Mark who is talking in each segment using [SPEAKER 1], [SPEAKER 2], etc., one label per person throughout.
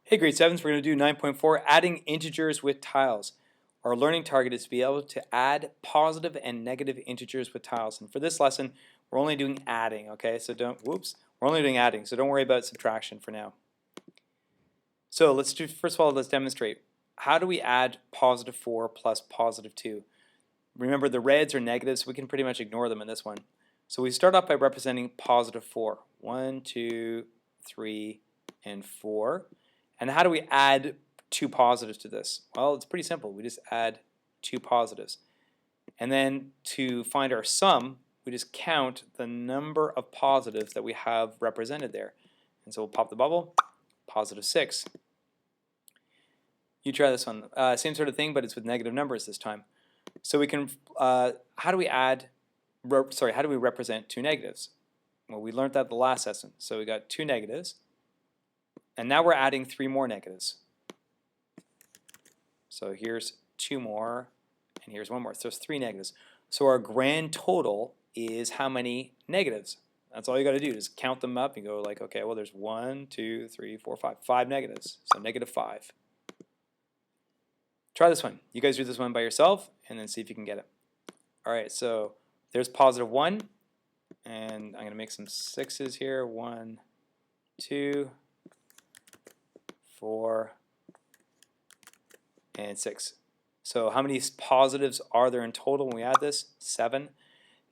[SPEAKER 1] Hey grade 7s, we're going to do 9.4, adding integers with tiles. Our learning target is to be able to add positive and negative integers with tiles. And for this lesson, we're only doing adding, okay? So we're only doing adding, so don't worry about subtraction for now. So first of all, let's demonstrate. How do we add positive 4 plus positive 2? Remember, the reds are negatives, so we can pretty much ignore them in this one. So we start off by representing positive 4. 1, 2, 3, and 4. And how do we add two positives to this? Well, it's pretty simple. We just add two positives. And then to find our sum, we just count the number of positives that we have represented there. And so we'll pop the bubble, positive 6. You try this one. Same sort of thing, but it's with negative numbers this time. So we can, how do we represent two negatives? Well, we learned that the last lesson. So we got two negatives. And now we're adding 3 more negatives. So here's 2 more, and here's 1 more. So it's 3 negatives. So our grand total is how many negatives? That's all you got to do, is count them up and go like, okay, well there's 1, 2, 3, 4, 5. 5 negatives. So negative 5. Try this one. You guys do this one by yourself, and then see if you can get it. All right, so there's positive 1, and I'm going to make some 6s here. 1, 2, 4, and 6. So how many positives are there in total when we add this? 7.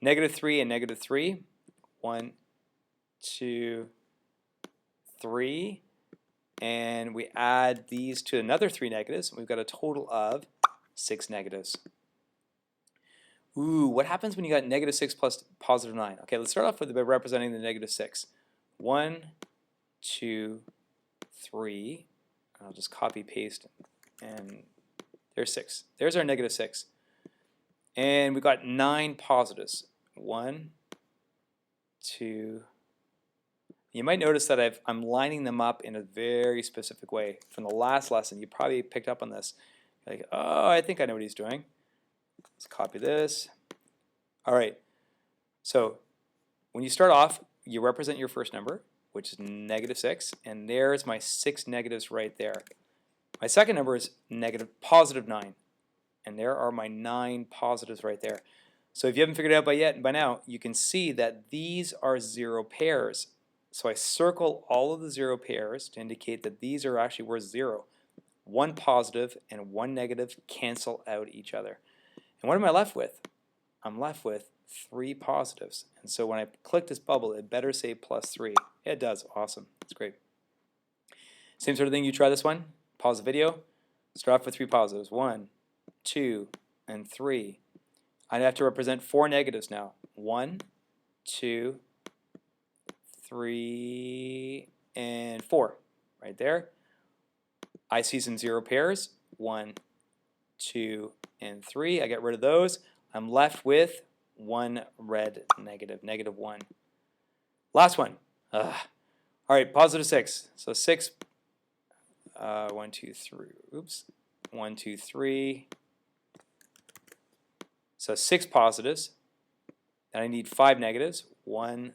[SPEAKER 1] Negative 3 and negative 3. 1, 2, 3. And we add these to another 3 negatives. We've got a total of 6 negatives. Ooh, what happens when you got negative 6 plus positive 9? Okay, let's start off with representing the negative 6. 1, 2, 3. I'll just copy paste, and there's 6. There's our negative 6. And we've got 9 positives. 1, 2. You might notice that I'm lining them up in a very specific way. From the last lesson, you probably picked up on this. Like, oh, I think I know what he's doing. Let's copy this. All right. So when you start off, you represent your first number, which is negative 6, and there's my 6 negatives right there. My second number is positive 9, and there are my 9 positives right there. So if you haven't figured it out by now, you can see that these are 0 pairs. So I circle all of the 0 pairs to indicate that these are actually worth 0. 1 positive and 1 negative cancel out each other. And what am I left with? I'm left with 3 positives. And so when I click this bubble, it better say plus 3. Yeah, it does. Awesome. That's great. Same sort of thing. You try this one. Pause the video. Start off with 3 positives. 1, 2, and 3. I'd have to represent 4 negatives now. 1, 2, 3, and 4. Right there. I see some 0 pairs. 1, 2, and 3. I get rid of those. I'm left with 1 red negative, negative 1. Last one. All right, positive 6. So 6, 1, 2, 3. Oops. 1, 2, 3. So 6 positives. And I need 5 negatives. 1,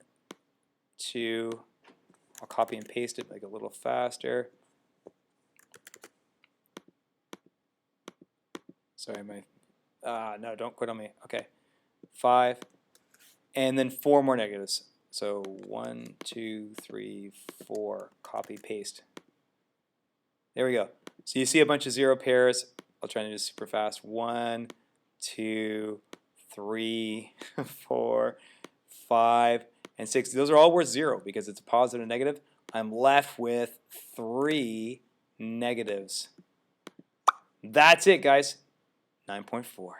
[SPEAKER 1] 2. I'll copy and paste it like a little faster. Sorry, no, don't quit on me. Okay. 5. And then 4 more negatives. So 1, 2, 3, 4. Copy, paste. There we go. So you see a bunch of 0 pairs. I'll try to do this super fast. 1, 2, 3, 4, 5, and 6. Those are all worth 0 because it's a positive and negative. I'm left with 3 negatives. That's it, guys. 9.4.